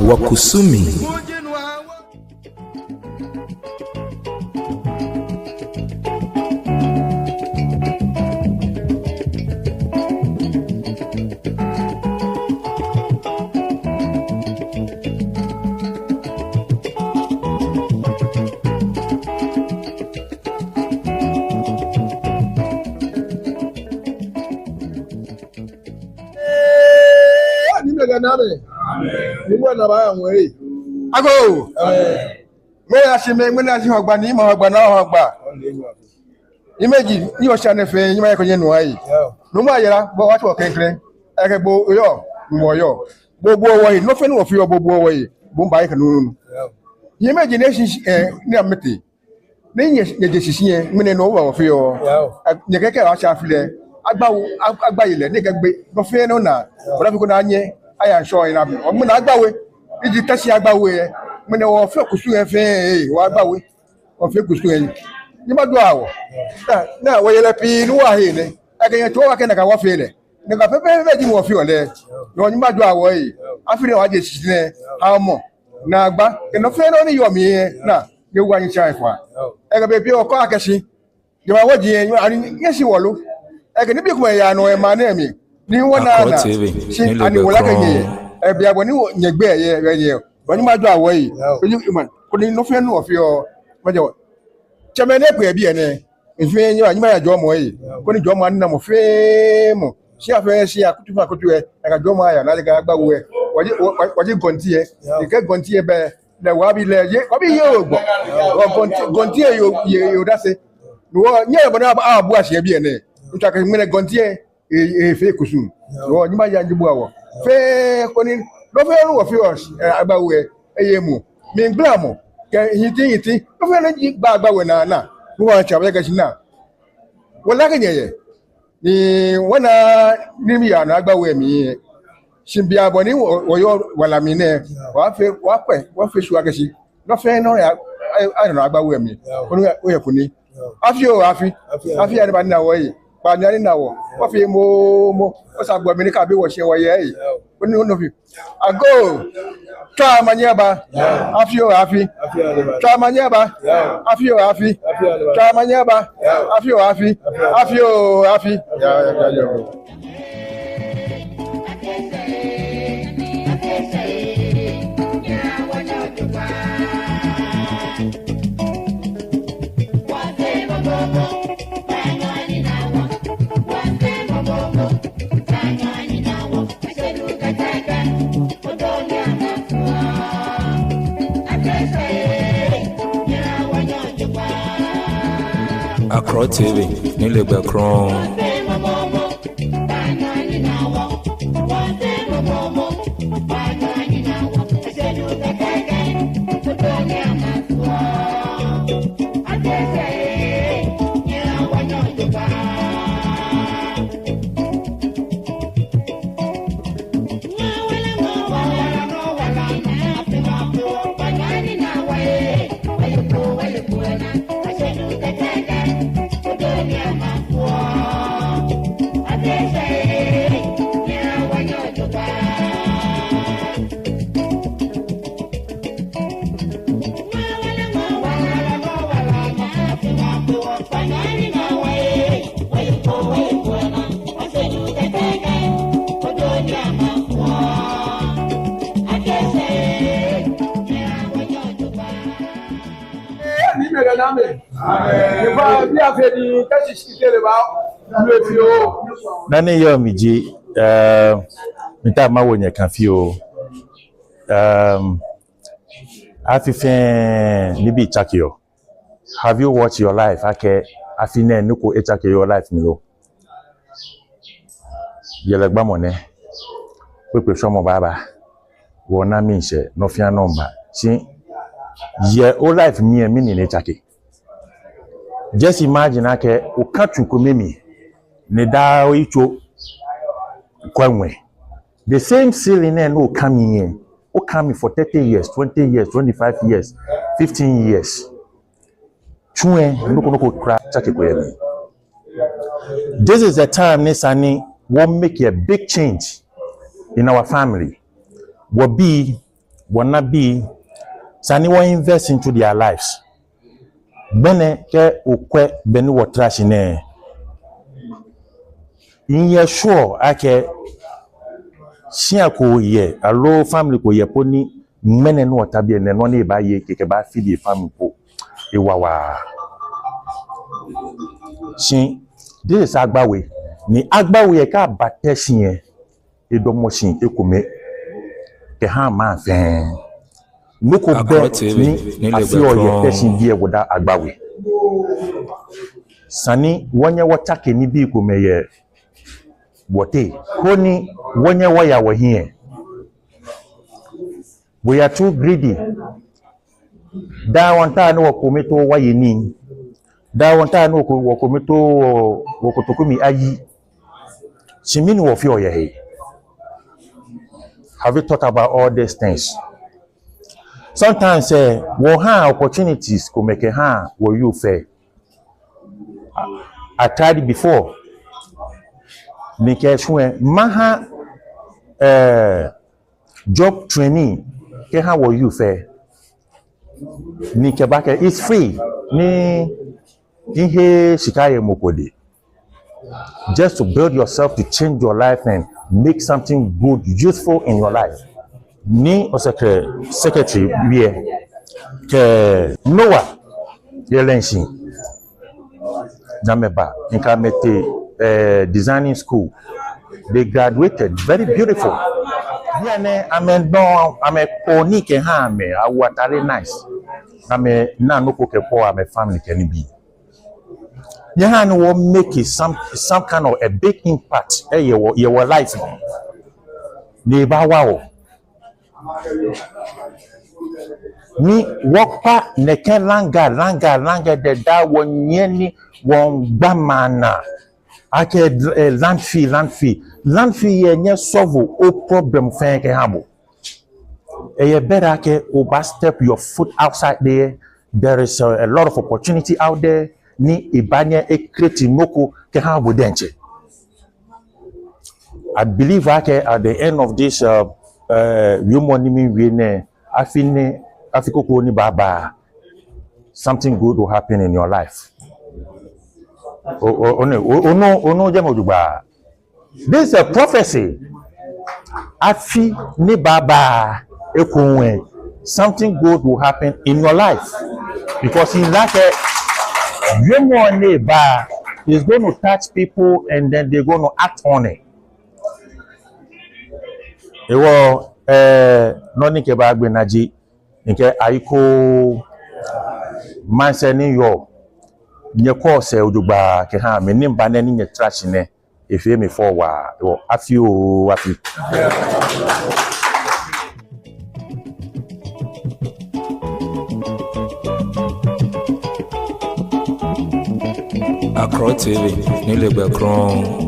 Wakusumi. Ago. Me ashime me na hogba ni mo hogba na hogba. Imagine you shane fe you ma ko yenu ayi. No ma yera bo wa to kenkren. Eke bo yo mo yo. Gbogbo owo yi no fe ni wo fi gbogbo owo yi. Bo mba yi kan nu. Imagination ni amete. Ni nye sisi yen me no wo fi yo. Nye keke wa sha fi le. Agbawe le ni kegbe. Bo fe no na. Bo la fi ko na anye. Aya sure ina bi. O mo na Agbawe. Iji Teshie Agbawe me ne wo fe kusu efe wa Agbawe o fe kusu en ni ma do awo na wo yele pi nu wa he ne agenye to wa ke na ka wa fe le ne ka pepe di mo fi ole no ni ma do awo yi afire wa je sisi ne ha mo na agba ke no fe no ni yo mi na ye wa yin chai fa e ga be bi o ko akesi je wa wo ji en ani yesi wo lo e ke ni bi ko ya no e ma na mi ni wona na si ani wo la ke ye ebi aboni nyegbe ye oni ma do awo yi oju man ko ni no fe nu ofi o majo chemene pe bi ene efi yin anyi ma ya jo mo yi ko ni jo mo an na mo fe mo si afe si akutu e ka jo mo aya na ga Agbawe waji gonti e ke gonti e be le wa bi le ye ko bi ye ogbo gonti e yo da se wo nye bo na abu ase bi ene nta ka mene gonti e fe kusun wo ni ma ya njibu awo fe koni lo fe ru o fi Agbawe eyemu mi ngla mo ke yiti lo fe na ji gba Agbawe na wo wa cha ba ga sina wala ke nyeye ni wana ni mi ya na Agbawe mi simbi aboni wo yo wala mi ne wa fe su agesi lo fe no ya I don't know Agbawe mi koni o ye kuni afi ya ni ba na wo yi pa ni na wo wa fi mo o sa gbo mi ni ka bi wo se wo ye yi oni no fi ago tra manyaba afi tra manyaba afi tra manyaba afi ya Akporh TV ni le gba kron. Nani yo miji mita ma wonye kan fi o afifen nibi chakio. Have you watched your life ake afine nuko echake your life mi lo Yɛlɛ Gbamɔ ne pepe shomo baba wona mi nse no fia number si ye o life mi ni ne chake. Just imagine ake o katu ko memi ne da o icho KWAME. The same ceiling and no coming in. O coming for 30 years, 20 years, 25 years, 15 years. Chue no cry chake ko yemi. This is the time Nisani will make a big change in our family. Will be wanna be sani wa invest into their lives bene ke okwe beni wo trash ne inye sure ake sia ko ye alo family ko ye poni mene no otabie ne no na ba ye keke ba feed the family po ewawa sin this is Agbawe ni Agbawe e ka ba Teshie edomoshin ekome ke ha ma fen noko be ni afio ye Teshie die woda Agbawe sani wonye wota ke ni bi ekome ye wote koni wonye waya wo here. We are too greedy. Da wanta no wakomito wayeni. Da wanta no wakomito wakotokumi ayi. Chimini wofio ye hey. Have you thought about all these things? Sometimes wo ha opportunities ko make ha wo you fair. I tried it before. Nike shwe maha job training ke ha wo you fair. Nike back it's free. Ni ihe shikaye mokode. Just to build yourself, to change your life and make something good, useful in your life. Nii OSEKRE secretary we ke Noah Yelenshi Jameba in Kamete designing school. They graduated very beautiful. Yeah, I'm a pony ke ha me awatare nice. I'm na no ko ke po am family can be. Yeah, no will make it some kind of a big impact your life. Neighbor wow. Ni wokpa neke langa de da wonyeni wongbamana ake land fee yenye solve o problem fenke habo e better ke oba step your foot outside there is a lot of opportunity out there ni ibanye e create noko ke habo denche. I believe at the end of this Wulormoi we ne Afiko ni baba, something good will happen in your life. This is a prophecy. Afi ni baba ekunwe, something good will happen in your life because in that Wulormoi ba is going to touch people and then they're going to act on it. Ewo noni ke ba agbenaji nke aiko manseni yo nye course odugba ke ha me nimba na ni nye trash ne efie me forward wo afi o afi Akporh TV ni le gbe kron.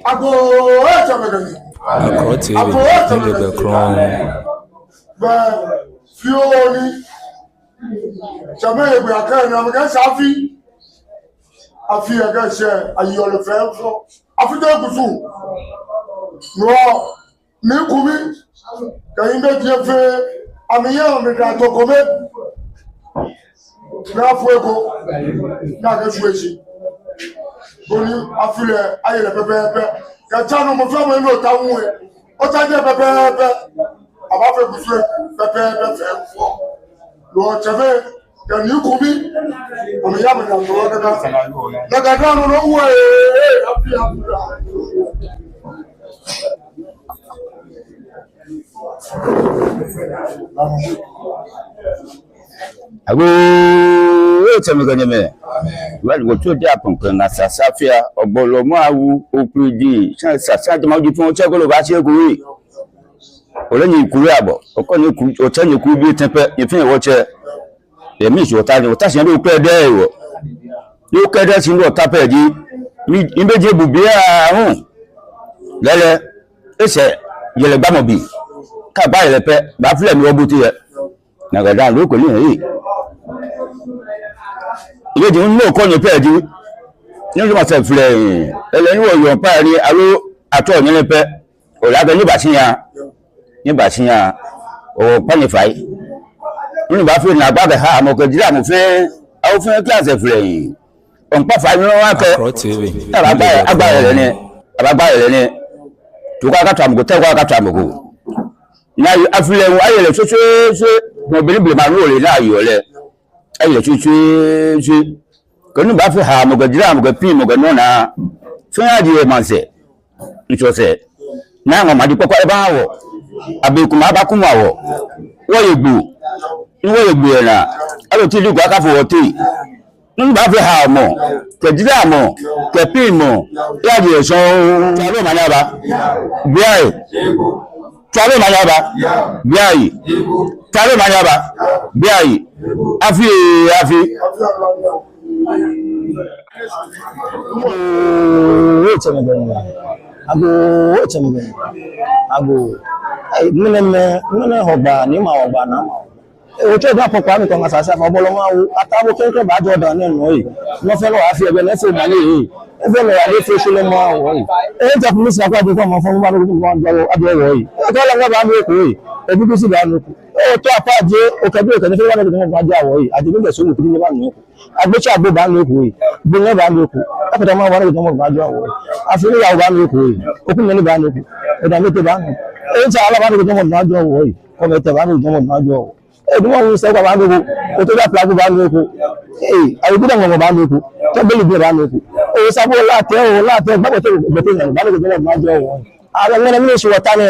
Akporh TV, Nii Akporh Crown. But Fioni, Jamaica, we are going. I'm against Afi. Afi against Ayala We. Afi don't go. No, me Kumi. Can you make your fair? I'm here. I'm going to come. Now fuego. Now get sweaty. Boni Afi Ayala We. Kachano mo famo no tawo. O ta je pepe. About a buffet, prepare for Lord Chave, can you come in? I'm a yaman of the water. Like I don't know where Asafoiatsemei. Well, what to happen? Asafia or Wulormoi or Priestesses. Sasajama from Chagolo. Oleni kuriabo okoni ku ochani ku bi tempe ifin woche e mi so ta ni o ta se do pe de wo yo ke de sin do ta pe di mi imbeje bubia hun lele ese yele gbamo bi ka ba yele pe ba fle mi obuti ye na ga dan lo ko ni yi ile di no ko ni pe di ni lo ma se fle ele ni wo yo pa ni aro ato ni pe o la ga ni ba siyan ni basiya o panifai ni ba fi na gba ha mo ko dira mo fe o fe class e fle on pa fa ni wa ke Akporh TV, Agbawe ni to ka ta mo ko te ka ta mo ko na afile ayele so mo bi ma ro le na yo le ayele so ko ni ba fi ha mo ko dira mo ko pin mo ko no na so ya di e ma se ni so se na ngo ma di poko e ba wo abekuma abakuma wo yegbu na alo ti lugu aka fo ti nba fe ha mo ke dira mo ke pin mo ya di so talo manaba biai talo manaba biai talo manaba biai afi Ago mene hogba ni ma hogba na ma o to da popa mi ko asase afo Wulormoi atabo keke ba Jordan no yi no fe lo afi ebe na fe ma le yi e fe lo ale fe sele mo awo yi e ta police akwa bi ko mo fun ba lo ko ado wo yi e ko la ba mi ko yi e bi si ba no ku o to apa je o ke bi o ke ni fe wa lo ko mo ado wo yi ati bi be so lu kidi ni ba no ku agbechi agbo ba no ku yi bi ne ba no ku apata ma wa lo ko mo ado wo yi afi ni ya ba no ku yi o ku ni ba no ku e da mete ba no e ja ala ba no ko mo ado wo yi ko me te ba no ko mo ado e bi mo wu se ba no ku o to da plug ba no ku ayi bi da mo ba no ku to be li ba no ku o sabo la te gbagbo te gbete yan ba no ko mo ado wo yi ara ngene mi se wota ne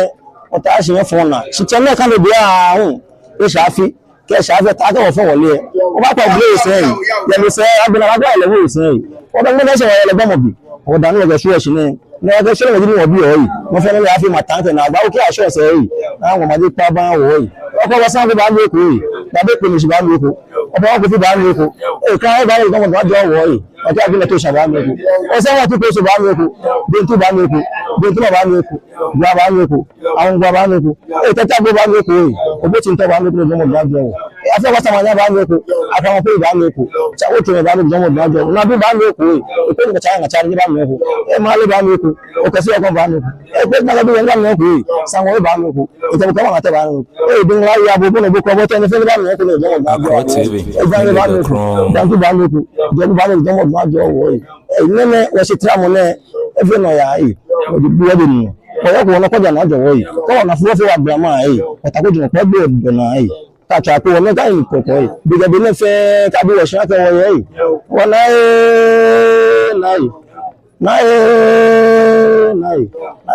ota se yen fun na si tele kan le bi ahun o safi ke safi ta ko fun wole o ba pa gbe se yi ye mi se agbena ba gba ile wo se yi o ba ngene se Yɛlɛ Gbamɔ bi o da ni ga shu se ne na ga shu le ni wo bi o yi mo fe le afi matante na Agbawe ki aso se yi na wo ma de pa ba wo yi o ko ba san bi ba ni ko yi da be pe ni si ba ni ko o ba ko fi ba ni ko e ka ba Yɛlɛ Gbamɔ ba jo wo yi o ta bi le to sha ba ni ko o se wa ti ko so ba ni ko de tu ba ni ko de tu ba ni ko gba ba ni ko awon gba ba ni ko e ta ta gbo ba ni ko yi o bo ti n to ba ni ko Gbamɔ ba jo wo afa wa sama nya ba ni ko afa mo pe ba ni ko cha o to ba ni Gbamɔ ba jo na bi ba ni ko yi o pe ni cha ni ba ni ko e ma le ba ni ko o ka se o ko ba ni ko e pe na ga bi nga ni ko yi sanwo ba ni ko e te ko ma te ba ni ko e bi nga ya bo no bo ko bo te ni fe ba ni ko Gbamɔ ba jo Akporh TV, e ba ni ba ni ko dan tu ba ni ko je ba ni Gbamɔ ba jo wo yi e nene wo se tra mo ne e fe no ya yi o di bi de ni o yo ko na ko ja na jo wo yi ko na fo wa grandma yi o ta ko ju ko gbe do na yi ka cha ko me ga ni ko ko yi bi ga bi ne fe ka bi wo sha ka wo yi wo na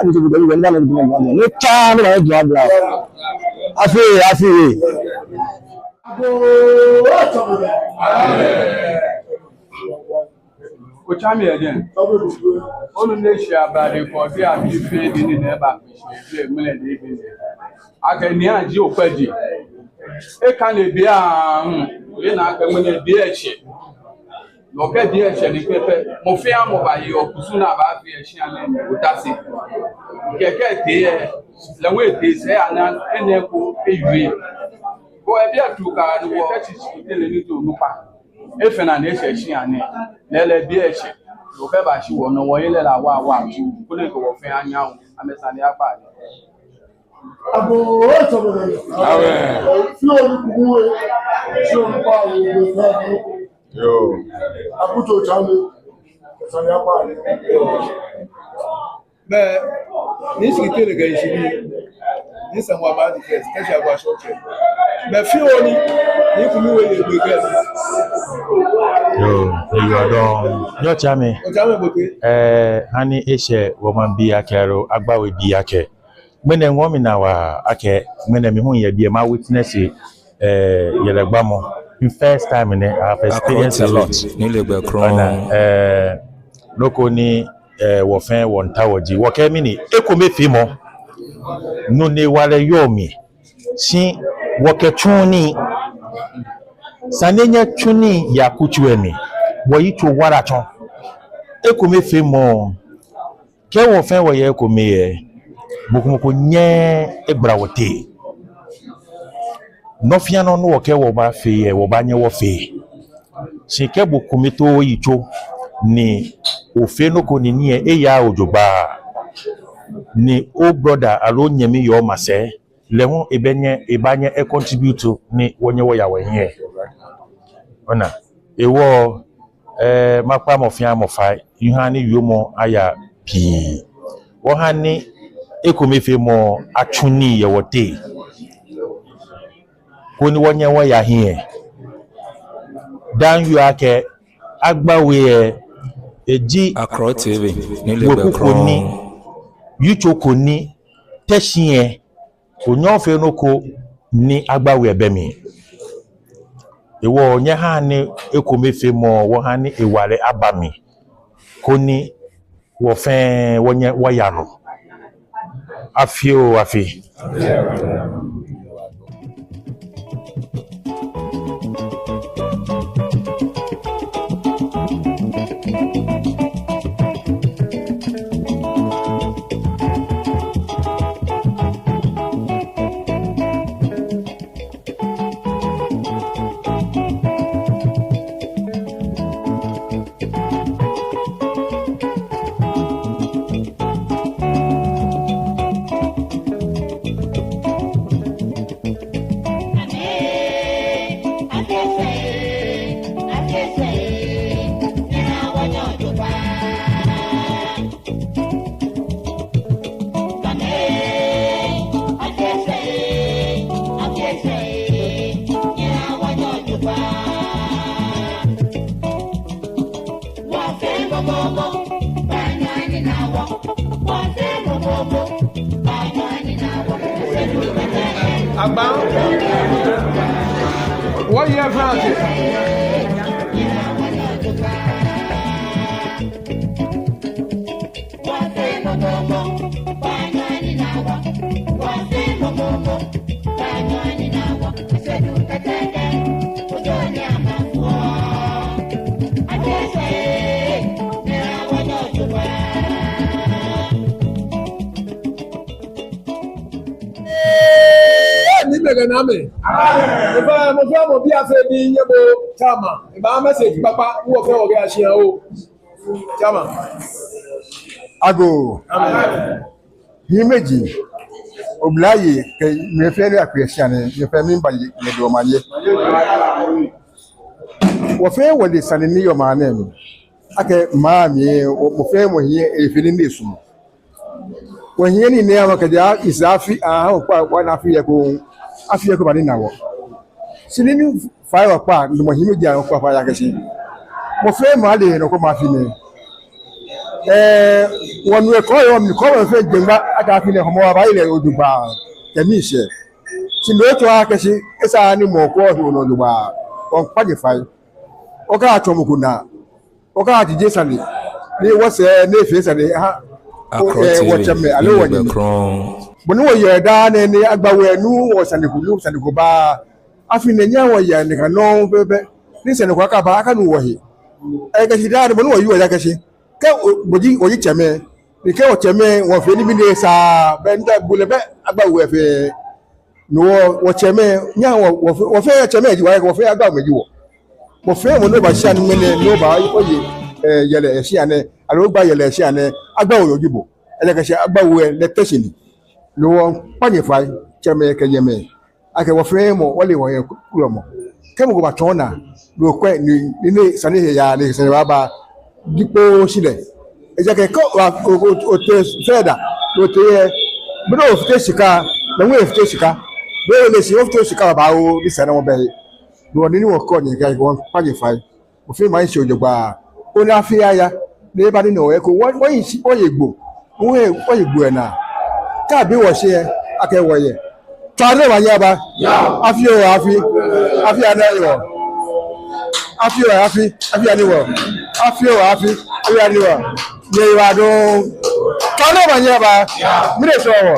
bi ju bi ga na ni cha mi na ju abla afi O chami again. Onu neshi abade for the abife di ni na ba se mule de bi. Akani aji opaji. E kan le bi ahun, le na aka mule bi eche. Loke die sheni pepe mo fe amo ba ye okusu na ba fi ehia le otase keke te le we te se ana ene ko ewie ko e bia tuka no wo Shikiteele ni to nupa e fe na ehia ne le bia ehia lo fe ba shi wo no wo ile la wa tu ko le ko wo fe anya wo amesani apa Abo awe fio ni kuwe fio ni pa yo abuto chale sani apa mais ni Shikiteele ga ishibi ni sanwa ba di first Teshie agwa shoche mais fio ni Kumi we ye gbe yo you don yo chame o jame bote hani eshe woman bi akero Agbawe bi ake mene ngomi na wa ake mene mi hu ye bi ma witness Yɛlɛ Gbamɔ the first time I have experienced a lot loko ni wo fen won tawoji wo ke mi ni ekome fi mo no ne wale yomi si wo ke tuni sanenya tuni ya kuchuemi wo yi to wara ton ekome fi mo ke wo fen wo ye ekome ye bokumoko nye ebrawote no fiano no wo ke wo ba fi ye wo ba nye wo fi si ke bokumi to yicho ni ofe no ko ni nie eya ojoba ni o brother alo nyemi yo mase lehun ebanye e contribute ni wonye wo ya we here ona ewo mapa mo fian mo fa yuhani yomo aya pi wo hani ekomefe mo atuni ye wote ko ni wonye wo ya here dan yu ake Agbawe eji Akporh TV ni yuchoko ni Teshie onyofe noko ni Agbawe ebemi ewo nye ha ni ekomefe mo wo ha ni eware abami koni wo fen wonye wayano afio afi What year Francis? Name. If I am a former BFA, Yabo Tama, if I message Papa, who are going to share Tama. Ago Himeji Oblaye, me fairly appreciate your family by the Domaye. What fair was the son in your man? I can mammy or family here if you didn't listen. When he any name is Afi, one Africa. Afia ko bani nawo sinini fire pa ndo mohimi dia ko pa ya kashi mo fe ma de no ko ma fi ne wonu e ko yo mi ko fe jemba aka fi ne homo ba ile oduba kemi se sino to akashi esa ni mo ko ho no oduba on pa je fai o ka to mu kuna o ka ti je sale ni wo se ne fe sale ha Akporh TV Bonu wo ye da ne ni Agbawe nu wo saniko ba afi ne nya wo ye ne kan no bebe ni saniko aka ba aka nu wo he que dá no you ya que shi ke boji oyi cheme ni ke o cheme won fe ni mi le sa be nda bule be Agbawe fe no wo cheme nya wo fe cheme ji wa wo fe Agbawe ji wo fe mo no ba sha ni mele no ba oyi yele shi ane alo gba yele shi ane Agbawe ojibo ele ke shi Agbawe le Teshie ni no won panye fa cheme ke yeme ake wo fe mo wole wo ye Wulormoi ke mo go ba tona lo kwe ni sani ya le se ba dipo sile eje ke ko o te feda lo te bro of Teshika na we of Teshika be le si of Teshika ba o ni sana mo be lo ni wo ko ni ga won page fai o fi ma se ojogba o ni afia ya le ba ni no e ko wo yin si o yegbo wo yegbo e na ka bi wo se ake wo ye tare wa ya ba afi ana yo afi aniwo afi aniwo ye wa do kana ba nya ba mi le so wo